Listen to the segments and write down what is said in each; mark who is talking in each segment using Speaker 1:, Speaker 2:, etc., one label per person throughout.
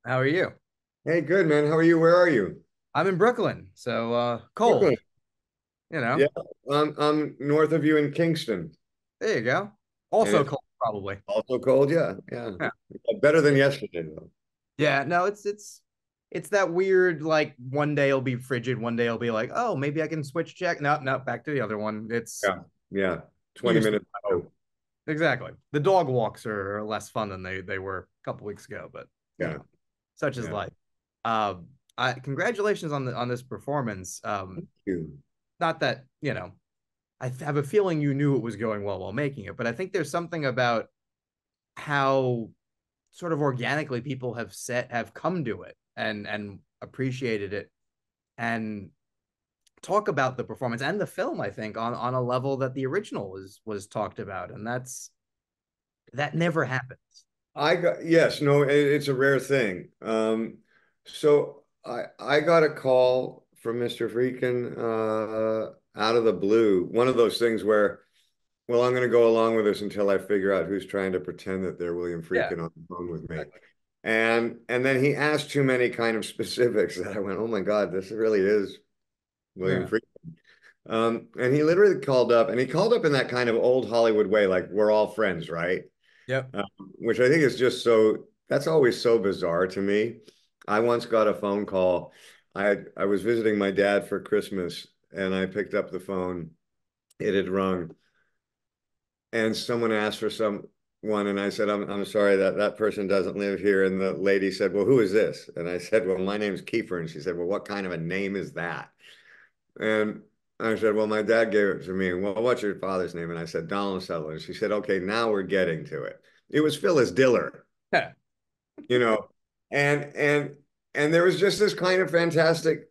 Speaker 1: How are you?
Speaker 2: Hey, good man. How are you? Where are you?
Speaker 1: I'm in Brooklyn, so cold,
Speaker 2: Brooklyn.
Speaker 1: you know.
Speaker 2: Yeah, I'm north of you in Kingston.
Speaker 1: There you go.
Speaker 2: And
Speaker 1: Also
Speaker 2: it's
Speaker 1: cold, probably.
Speaker 2: also cold. Yeah, yeah.
Speaker 1: Yeah.
Speaker 2: Better than yesterday, though.
Speaker 1: Yeah, no, it's that weird like one day it'll be frigid, one day it'll be like, oh, maybe I can switch check. No, no, back to the other one. It's
Speaker 2: Yeah, yeah. 20
Speaker 1: usually
Speaker 2: minutes ago.
Speaker 1: exactly. The dog walks are less fun than they were a couple weeks ago, but you
Speaker 2: Yeah,
Speaker 1: know, such is
Speaker 2: yeah.
Speaker 1: life. I congratulations on this performance.
Speaker 2: You.
Speaker 1: Not that, I have a feeling you knew it was going well while making it, but I think there's something about how sort of organically people have come to it and appreciated it and talk about the performance and the film, I think, on a level that the original was talked about. And that never happens.
Speaker 2: I got yes, no, it's a rare thing. So I got a call from Mr. Freakin out of the blue. One of those things where, well, I'm going to go along with this until I figure out who's trying to pretend that they're William
Speaker 1: Yeah,
Speaker 2: Freakin on the phone with me.
Speaker 1: exactly.
Speaker 2: And then he asked too many kind of specifics that I went, oh my God, this really is William
Speaker 1: Yeah.
Speaker 2: Freakin. And he literally called up, and he called up in that kind of old Hollywood way, like we're all friends, right?
Speaker 1: Yep.
Speaker 2: Um, which I think is just so, that's always so bizarre to me. I once got a phone call. I was visiting my dad for Christmas, and I picked up the phone. It had rung, and someone asked for someone, and I said, I'm sorry that that person doesn't live here. And the lady said, well, who is this? And I said, well, my name's Kiefer. And she said, well, what kind of a name is that? And I said, well, my dad gave it to me. Well, what's your father's name? And I said, Donald Sutherland. She said, okay, now we're getting to it. It was Phyllis Diller,
Speaker 1: Yeah.
Speaker 2: you know, and and and there was just this kind of fantastic,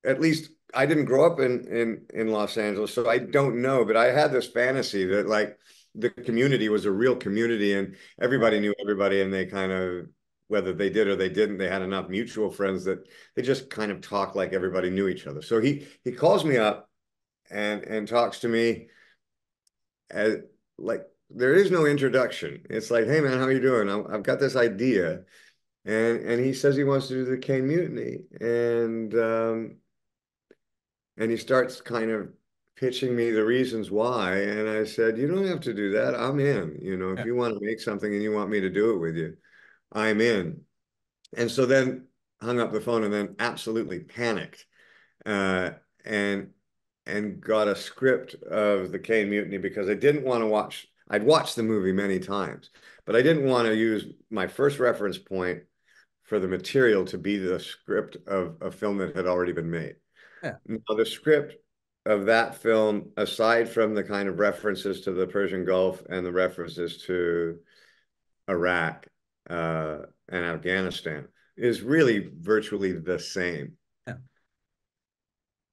Speaker 2: at least I didn't grow up in Los Angeles, so I don't know, but I had this fantasy that like the community was a real community and everybody
Speaker 1: Right.
Speaker 2: knew everybody and they kind of whether they did or they didn't, they had enough mutual friends that they just kind of talked like everybody knew each other. So he calls me up and talks to me as like there is no introduction. It's like, hey man, how are you doing? I've got this idea. And he says he wants to do the Caine Mutiny. And he starts kind of pitching me the reasons why. And I said, you don't have to do that. I'm in. You know, if
Speaker 1: Yeah.
Speaker 2: you want to make something and you want me to do it with you, I'm in. And so then hung up the phone and then absolutely panicked uh, and and got a script of the Caine Mutiny because I didn't want to watch. I'd watched the movie many times, but I didn't want to use my first reference point for the material to be the script of a film that had already been made.
Speaker 1: Yeah.
Speaker 2: Now, the script of that film, aside from the kind of references to the Persian Gulf and the references to Iraq and Afghanistan, is really virtually the same.
Speaker 1: Yeah.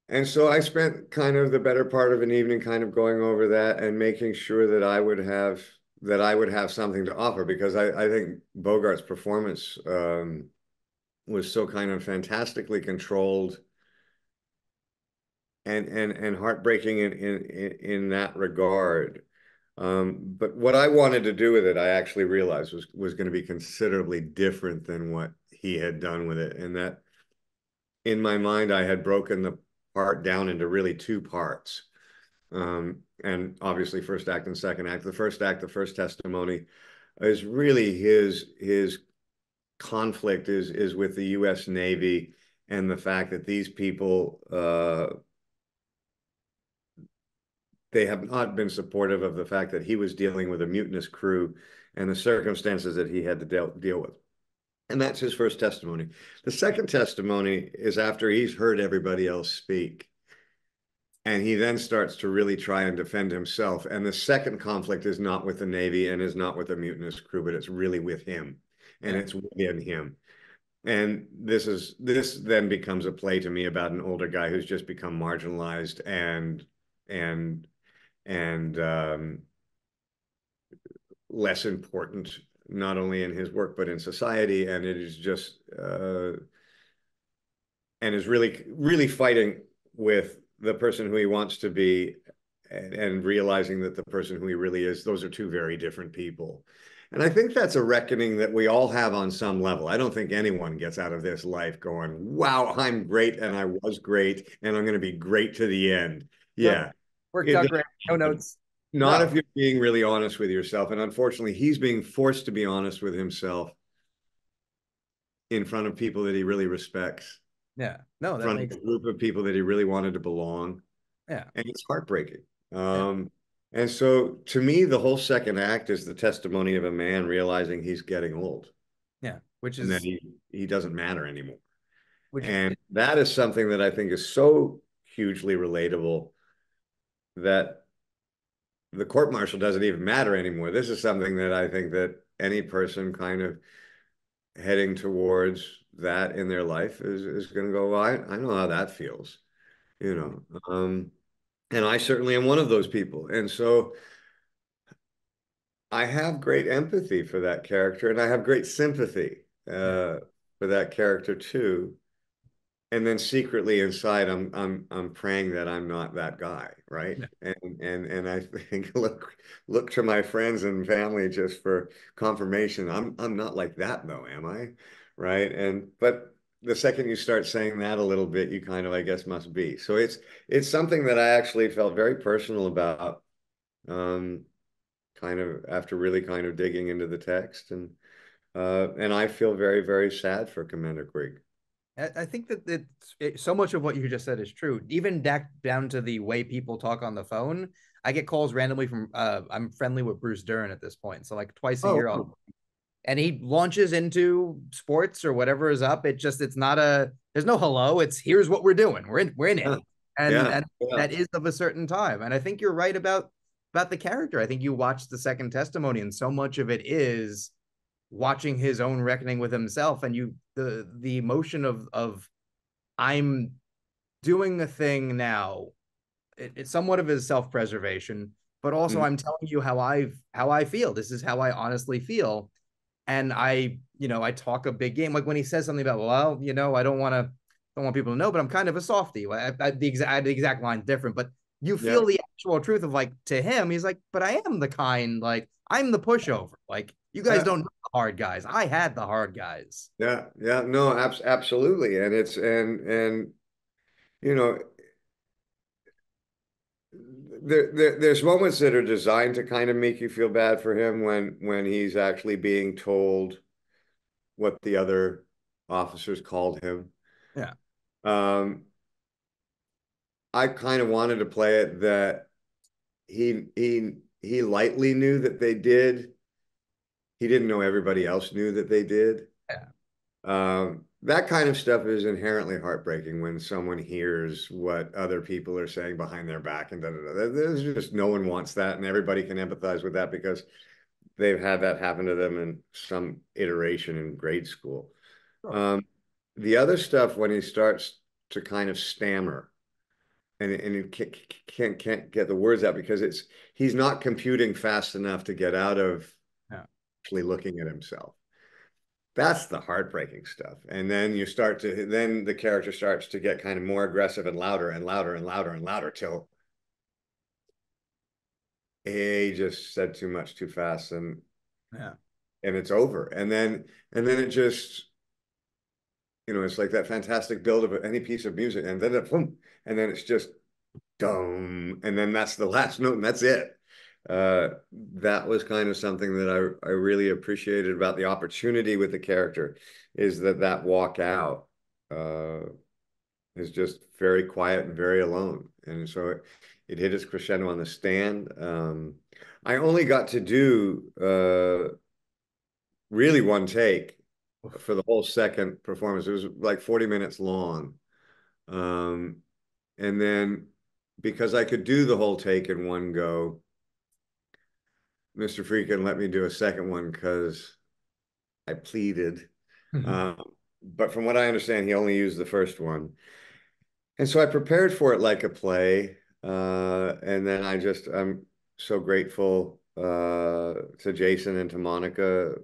Speaker 2: And so I spent kind of the better part of an evening kind of going over that and making sure that I would have something to offer because I think Bogart's performance was so kind of fantastically controlled and heartbreaking in that regard. But what I wanted to do with it, I actually realized was going to be considerably different than what he had done with it. And that in my mind, I had broken the part down into really two parts. And obviously, first act and second act. The first act, the first testimony, is really his conflict is with the U.S. Navy and the fact that these people they have not been supportive of the fact that he was dealing with a mutinous crew and the circumstances that he had to deal with. And that's his first testimony. The second testimony is after he's heard everybody else speak. And he then starts to really try and defend himself. And the second conflict is not with the Navy and is not with the mutinous crew, but it's really with him. And
Speaker 1: Yeah.
Speaker 2: it's within him. And this then becomes a play to me about an older guy who's just become marginalized and and less important, not only in his work but in society. And it is just and is really fighting with the person who he wants to be and realizing that the person who he really is, those are two very different people. And I think that's a reckoning that we all have on some level. I don't think anyone gets out of this life going, wow, I'm great and I was great and I'm going to be great to the end.
Speaker 1: Yep.
Speaker 2: Yeah.
Speaker 1: Worked
Speaker 2: It
Speaker 1: out
Speaker 2: doesn't
Speaker 1: great. No
Speaker 2: happen.
Speaker 1: notes.
Speaker 2: Not
Speaker 1: No.
Speaker 2: if you're being really honest with yourself. And unfortunately, he's being forced to be honest with himself in front of people that he really respects,
Speaker 1: Yeah. No,
Speaker 2: in
Speaker 1: that
Speaker 2: front of
Speaker 1: makes
Speaker 2: a group of people that he really wanted to belong.
Speaker 1: yeah.
Speaker 2: And it's heartbreaking.
Speaker 1: Yeah.
Speaker 2: And so to me, the whole second act is the testimony of a man realizing he's getting old
Speaker 1: Yeah.
Speaker 2: and that he doesn't matter anymore.
Speaker 1: Which
Speaker 2: And that is something that I think is so hugely relatable that the court martial doesn't even matter anymore. This is something that I think that any person kind of heading towards that in their life is going to go, well, I know how that feels, you know. And I certainly am one of those people. And so I have great empathy for that character, and I have great sympathy
Speaker 1: yeah.
Speaker 2: for that character too. And then secretly inside, I'm praying that I'm not that guy, right?
Speaker 1: Yeah.
Speaker 2: And I think look to my friends and family just for confirmation. I'm not like that though, am I? Right? And but the second you start saying that a little bit, you kind of, I guess, must be. So it's something that I actually felt very personal about, um, kind of after really kind of digging into the text, and I feel very, very sad for Commander Quig.
Speaker 1: I think that so much of what you just said is true. Even down to the way people talk on the phone. I get calls randomly from I'm friendly with Bruce Dern at this point. So like twice a
Speaker 2: Oh,
Speaker 1: year I'll
Speaker 2: wow.
Speaker 1: and he launches into sports or whatever is up. It's not a there's no hello. It's here's what we're doing. We're in it.
Speaker 2: Yeah,
Speaker 1: And
Speaker 2: yeah,
Speaker 1: and
Speaker 2: yeah.
Speaker 1: that is of a certain time. And I think you're right about the character. I think you watch the second testimony, and so much of it is watching his own reckoning with himself, and the emotion of I'm doing a thing now. It's somewhat of his self-preservation, but also
Speaker 2: Mm,
Speaker 1: I'm telling you how I feel. This is how I honestly feel. And I talk a big game. Like when he says something about, well, I don't want people to know, but I'm kind of a softie. The exact line different, but you
Speaker 2: yeah,
Speaker 1: feel the actual truth of like to him, he's like, but I am the kind, like I'm the pushover. Like you guys
Speaker 2: yeah,
Speaker 1: don't know the hard guys. I had the hard guys.
Speaker 2: yeah, yeah. No, absolutely. And and you know, there's moments that are designed to kind of make you feel bad for him when he's actually being told what the other officers called him.
Speaker 1: Yeah.
Speaker 2: Um, I kind of wanted to play it that he lightly knew that they did. He didn't know everybody else knew that they did.
Speaker 1: Yeah.
Speaker 2: That kind of stuff is inherently heartbreaking when someone hears what other people are saying behind their back and da, da, da. There's just no one wants that, and everybody can empathize with that because they've had that happen to them in some iteration in grade school.
Speaker 1: Sure.
Speaker 2: Um, the other stuff when he starts to kind of stammer and he can't get the words out because he's not computing fast enough to get out of
Speaker 1: Yeah.
Speaker 2: actually looking at himself. That's the heartbreaking stuff. And then then the character starts to get kind of more aggressive and louder and louder and louder and louder till he just said too much too fast
Speaker 1: Yeah.
Speaker 2: and it's over. And then it just, it's like that fantastic build of any piece of music and then boom, and then it's just dum, and then that's the last note and that's it. Uh, that was kind of something that I really appreciated about the opportunity with the character is that walk out is just very quiet and very alone. And so it hit its crescendo on the stand. I only got to do really one take for the whole second performance. It was like 40 minutes long. Um, and then because I could do the whole take in one go, Mr. Freakin let me do a second one because I pleaded. Um, but from what I understand, he only used the first one. And so I prepared for it like a play. And then I'm so grateful to Jason and to Monica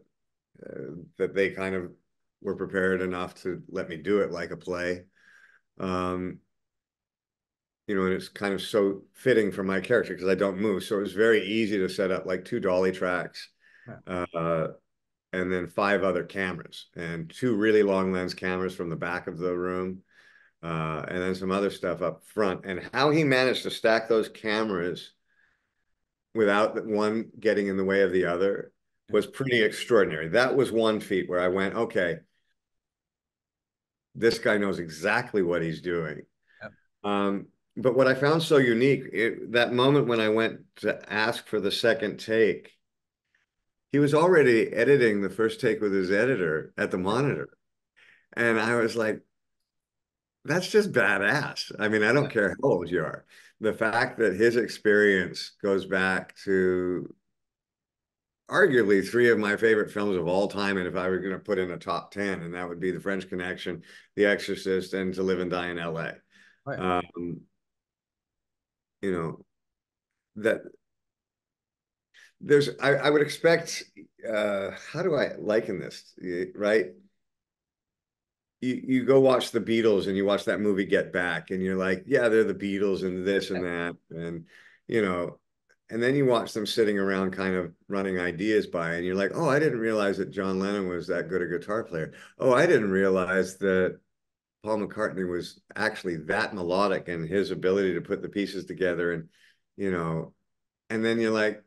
Speaker 2: that they kind of were prepared enough to let me do it like a play. Um, and it's kind of so fitting for my character because I don't move. So it was very easy to set up like two dolly tracks
Speaker 1: Yeah.
Speaker 2: uh, and then 5 other cameras and 2 really long lens cameras from the back of the room, and then some other stuff up front. And how he managed to stack those cameras without one getting in the way of the other
Speaker 1: Yeah.
Speaker 2: was pretty extraordinary. That was one feat where I went, okay, this guy knows exactly what he's doing.
Speaker 1: Yeah.
Speaker 2: Um, but what I found so unique, that moment when I went to ask for the second take, he was already editing the first take with his editor at the monitor. And I was like, that's just badass. I mean, I don't care how old you are. The fact that his experience goes back to arguably 3 of my favorite films of all time. And if I were going to put in a top 10, and that would be The French Connection, The Exorcist, and To Live and Die in LA.
Speaker 1: Oh, yeah.
Speaker 2: Um, you know, that I would expect, how do I liken this, right? You go watch the Beatles and you watch that movie Get Back and you're like, yeah, they're the Beatles and this and that. And, you know, and then you watch them sitting around kind of running ideas by and you're like, oh, I didn't realize that John Lennon was that good a guitar player. Oh, I didn't realize that Paul McCartney was actually that melodic and his ability to put the pieces together. And, you know, and then you're like,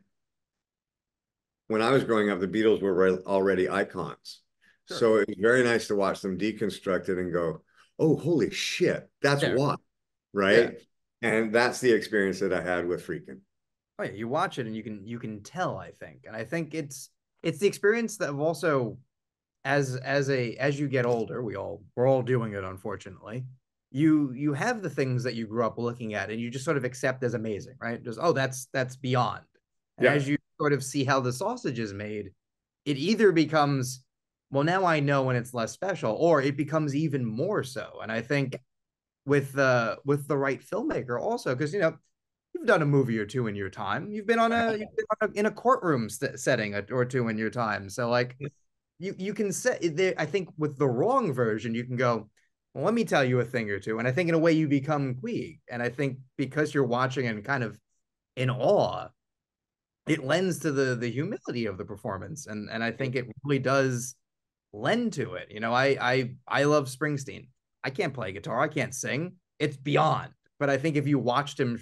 Speaker 2: when I was growing up, the Beatles were already icons.
Speaker 1: Sure.
Speaker 2: So it was very nice to watch them deconstructed and go, oh, holy shit, that's
Speaker 1: Yeah.
Speaker 2: what,
Speaker 1: Yeah.
Speaker 2: right? And that's the experience that I had with Freakin'.
Speaker 1: Oh yeah, you watch it and you can tell, I think. And I think it's the experience that also as you get older, we're all doing it unfortunately. You have the things that you grew up looking at and you just sort of accept as amazing, right? Just oh, that's beyond. And
Speaker 2: Yeah,
Speaker 1: as you sort of see how the sausage is made, it either becomes, well, now I know and it's less special, or it becomes even more so. And I think with the right filmmaker also, because you've done a movie or two in your time. You've been on in a courtroom setting or two in your time. So like you can set there. I think with the wrong version, you can go, well, let me tell you a thing or two. And I think in a way you become Queeg. And I think because you're watching and kind of in awe, it lends to the humility of the performance. And I think it really does lend to it. I love Springsteen. I can't play guitar. I can't sing. It's beyond. But I think if you watched him,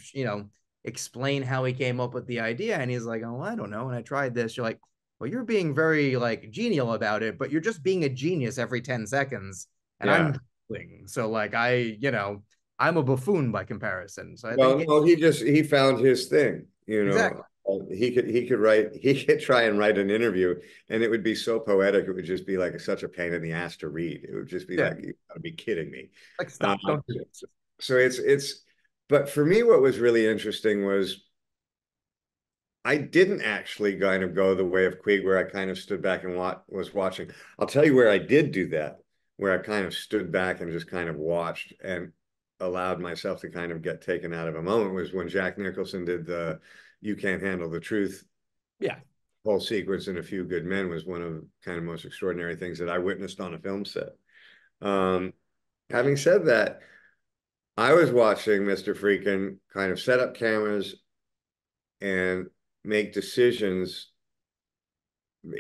Speaker 1: explain how he came up with the idea, and he's like, "Oh, I don't know." And I tried this. You're like, "Well, you're being very like genial about it, but you're just being a genius every 10 seconds." And I'm
Speaker 2: yeah.
Speaker 1: drooling. So like I'm a buffoon by comparison. So I think
Speaker 2: Well,
Speaker 1: it
Speaker 2: no, he found his thing, you know.
Speaker 1: exactly.
Speaker 2: He could write, he could try and write an interview and it would be so poetic, it would just be like such a pain in the ass to read. It would just be
Speaker 1: Yeah.
Speaker 2: like, you gotta be kidding me.
Speaker 1: Like
Speaker 2: Uh,
Speaker 1: stop. Don't do this.
Speaker 2: so but for me, what was really interesting was I didn't actually kind of go the way of Queeg, where I kind of stood back and was watching. I'll tell you where I did do that, where I kind of stood back and just kind of watched and allowed myself to kind of get taken out of a moment was when Jack Nicholson did the "You Can't Handle the Truth"
Speaker 1: Yeah.
Speaker 2: whole sequence in A Few Good Men was one of kind of most extraordinary things that I witnessed on a film set. Um, Having said that, I was watching Mr. Freakin' kind of set up cameras and make decisions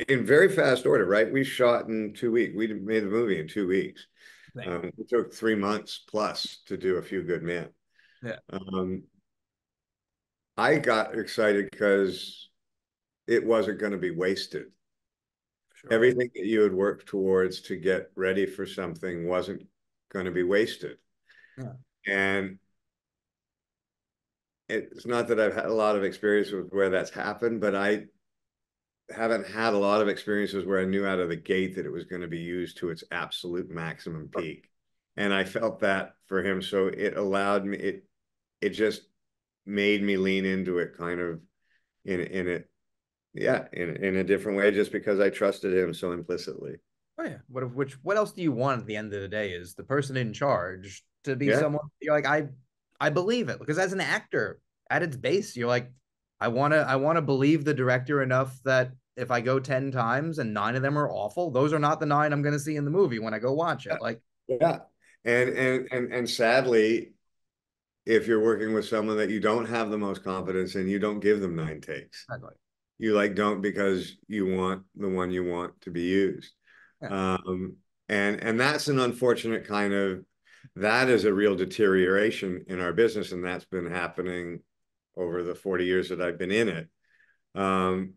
Speaker 2: in very fast order, right? We shot in 2 weeks. We made the movie in 2 weeks.
Speaker 1: Thing.
Speaker 2: It took 3 months plus to do A Few Good Men.
Speaker 1: Yeah.
Speaker 2: Um, I got excited because it wasn't going to be wasted.
Speaker 1: Sure.
Speaker 2: Everything that you had worked towards to get ready for something wasn't going to be wasted.
Speaker 1: Yeah.
Speaker 2: And it's not that I've had a lot of experience with where that's happened, but I haven't had a lot of experiences where I knew out of the gate that it was going to be used to its absolute maximum peak. And I felt that for him. So it allowed me, it just made me lean into it kind of in it, yeah, in a different way, just because I trusted him so implicitly.
Speaker 1: Oh yeah. What else do you want at the end of the day is the person in charge to be
Speaker 2: Yeah.
Speaker 1: someone you're like, I believe it. Because as an actor, at its base, you're like, I wanna believe the director enough that if I go 10 times and 9 of them are awful, those are not the 9 I'm gonna see in the movie when I go watch it. Like
Speaker 2: Yeah. And sadly, if you're working with someone that you don't have the most confidence in, you don't give them 9 takes.
Speaker 1: exactly.
Speaker 2: You like don't because you want the one you want to be used.
Speaker 1: Yeah.
Speaker 2: Um, and that's an unfortunate kind of that is a real deterioration in our business, and that's been happening over the 40 years that I've been in it. Um,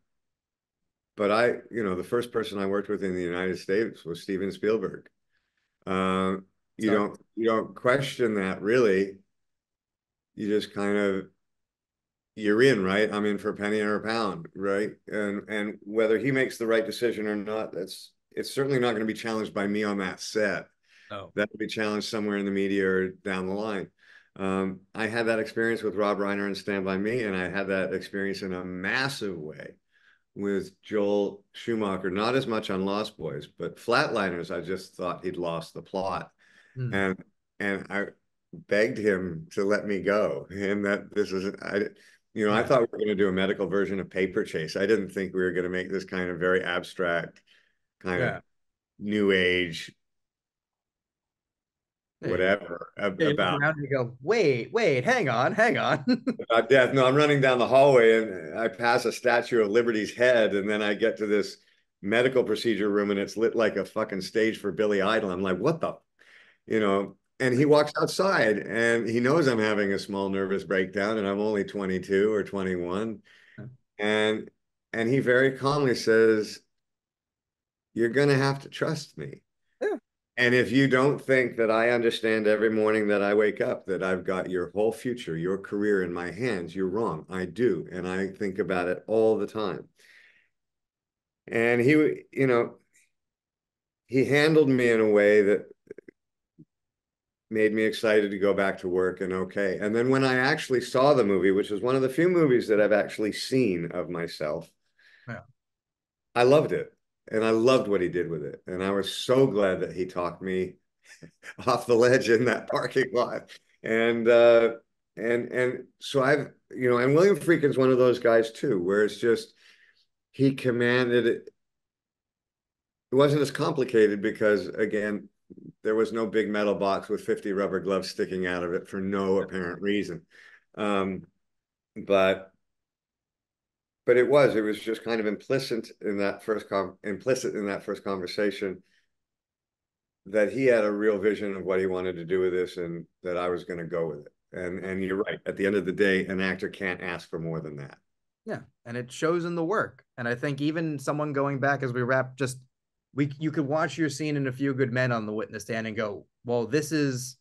Speaker 2: but the first person I worked with in the United States was Steven Spielberg. Um,
Speaker 1: Start.
Speaker 2: you don't question that really. You just kind of you're in, right? I'm in for a penny or a pound, right? And whether he makes the right decision or not, it's certainly not going to be challenged by me on that set.
Speaker 1: Oh.
Speaker 2: That will be challenged somewhere in the media or down the line. I had that experience with Rob Reiner and Stand By Me, and I had that experience in a massive way with Joel Schumacher, not as much on Lost Boys, but Flatliners, I just thought he'd lost the plot.
Speaker 1: Hmm.
Speaker 2: And I begged him to let me go. And that this is I
Speaker 1: Yeah.
Speaker 2: thought we were going to do a medical version of Paper Chase. I didn't think we were going to make this kind of very abstract, kind of
Speaker 1: Yeah.
Speaker 2: new age,
Speaker 1: Yeah. You,
Speaker 2: whatever
Speaker 1: yeah, you look
Speaker 2: about
Speaker 1: around and you go, wait, hang on, hang on.
Speaker 2: death. No, I'm running down the hallway and I pass a Statue of Liberty's head, and then I get to this medical procedure room and it's lit like a fucking stage for Billy Idol. I'm like, what the, And he walks outside and he knows I'm having a small nervous breakdown and I'm only 22 or 21. And and he very calmly says, "You're gonna have to trust me.
Speaker 1: Yeah.
Speaker 2: And if you don't think that I understand every morning that I wake up, that I've got your whole future, your career in my hands, you're wrong. I do. And I think about it all the time." And he handled me in a way that made me excited to go back to work and okay. And then when I actually saw the movie, which was one of the few movies that I've actually seen of myself,
Speaker 1: Yeah.
Speaker 2: I loved it. And I loved what he did with it. And I was so glad that he talked me off the ledge in that parking lot. And and so and William Friedkin's one of those guys too, where it's just he commanded it. It wasn't as complicated because again, there was no big metal box with 50 rubber gloves sticking out of it for no apparent reason. Um, but it was just kind of implicit in that first conversation that he had a real vision of what he wanted to do with this and that I was going to go with it. And you're right. At the end of the day, an actor can't ask for more than that.
Speaker 1: Yeah, and it shows in the work. And I think even someone going back as we wrap, just you could watch your scene in A Few Good Men on the witness stand and go, well, this is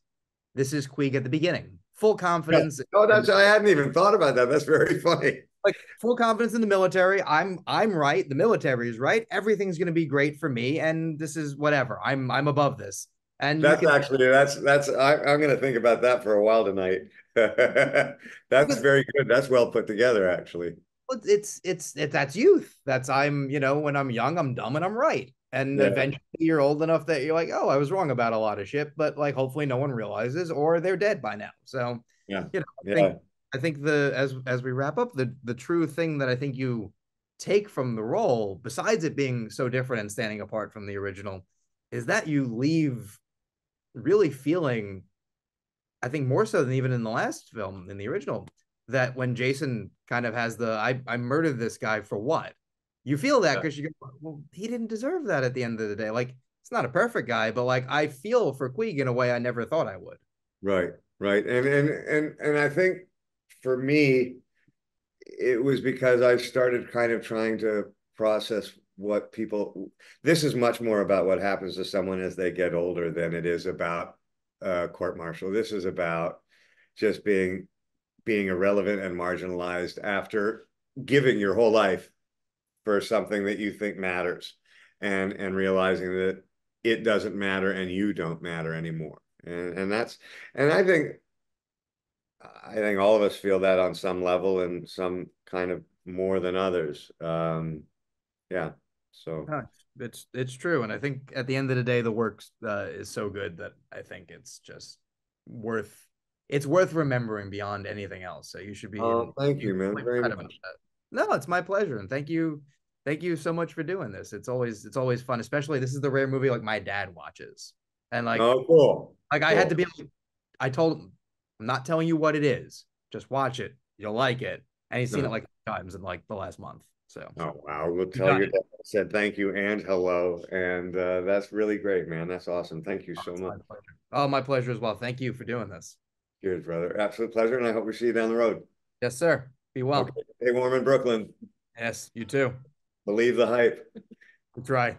Speaker 1: Queeg at the beginning, full
Speaker 2: Yeah.
Speaker 1: confidence.
Speaker 2: Oh,
Speaker 1: And
Speaker 2: I hadn't even thought about that. That's very funny.
Speaker 1: like full confidence in the military. I'm right. The military is right. Everything's going to be great for me, and this is whatever. I'm above this, and you
Speaker 2: That's
Speaker 1: can
Speaker 2: actually I'm going to think about that for a while tonight. That's
Speaker 1: because
Speaker 2: very good. That's well put together, actually.
Speaker 1: it's that's youth. That's when I'm young, I'm dumb and I'm right. And
Speaker 2: Yeah,
Speaker 1: eventually you're old enough that you're like, oh, I was wrong about a lot of shit, but like hopefully no one realizes or they're dead by now. So,
Speaker 2: yeah,
Speaker 1: I think
Speaker 2: yeah.
Speaker 1: the as we wrap up, the true thing that I think you take from the role, besides it being so different and standing apart from the original, is that you leave really feeling, I think more so than even in the last film, in the original, that when Jason kind of has I murdered this guy for what? You feel that because you go, well, he didn't deserve that at the end of the day. Like, it's not a perfect guy, but like I feel for Queeg in a way I never thought I would.
Speaker 2: Right, right. And I think for me, it was because I started kind of trying to process what people, this is much more about what happens to someone as they get older than it is about court martial. This is about just being irrelevant and marginalized after giving your whole life for something that you think matters and realizing that it doesn't matter and you don't matter anymore. And I think all of us feel that on some level and some kind of more than others. Yeah. So,
Speaker 1: It's true, and I think at the end of the day, the work is so good that I think it's just worth it's worth remembering beyond anything else. So you should be
Speaker 2: oh, thank
Speaker 1: you
Speaker 2: you, man, very
Speaker 1: proud about
Speaker 2: much.
Speaker 1: that. No, it's my pleasure, and thank you so much for doing this. It's always fun, especially this is the rare movie like my dad watches, and
Speaker 2: Oh, cool,
Speaker 1: like I had to
Speaker 2: cool.
Speaker 1: be like, I told him, I'm not telling you what it is, just watch it, you'll like it, and he's seen it
Speaker 2: No,
Speaker 1: like times in like the last month. So
Speaker 2: Oh, wow. We'll
Speaker 1: we've
Speaker 2: tell
Speaker 1: done
Speaker 2: your
Speaker 1: it.
Speaker 2: dad I said thank you and hello. And that's really great, man. That's awesome. Thank you
Speaker 1: Oh,
Speaker 2: so
Speaker 1: it's
Speaker 2: much.
Speaker 1: my pleasure. Oh, my pleasure as well. Thank you for doing this.
Speaker 2: Cheers, brother. Absolute pleasure. And I hope we see you down the road.
Speaker 1: Yes, sir. Be well.
Speaker 2: Okay. Stay warm in Brooklyn.
Speaker 1: Yes, you too.
Speaker 2: Believe the hype.
Speaker 1: We'll try.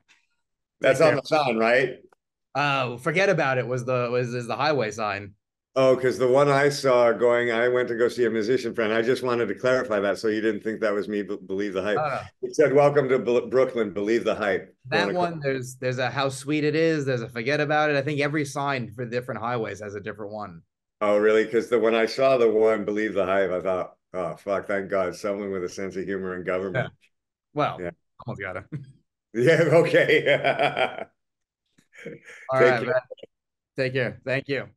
Speaker 2: That's
Speaker 1: Take
Speaker 2: on
Speaker 1: care.
Speaker 2: the sign, right?
Speaker 1: Forget about it was is the highway sign.
Speaker 2: Oh, because the one I saw going, I went to go see a musician friend. I just wanted to clarify that so you didn't think that was me, believe the hype.
Speaker 1: Uh,
Speaker 2: It said, "Welcome to Brooklyn, believe the hype." Going
Speaker 1: that
Speaker 2: across.
Speaker 1: one, there's a how sweet it is. There's a forget about it. I think every sign for different highways has a different one.
Speaker 2: Oh, really? Because when I saw the one, believe the hype, I thought, oh, fuck, thank God, someone with a sense of humor in
Speaker 1: Yeah.
Speaker 2: government.
Speaker 1: Well,
Speaker 2: Yeah.
Speaker 1: someone's got to.
Speaker 2: Yeah. Okay.
Speaker 1: All
Speaker 2: Take
Speaker 1: right,
Speaker 2: care.
Speaker 1: man. Take care. Thank you.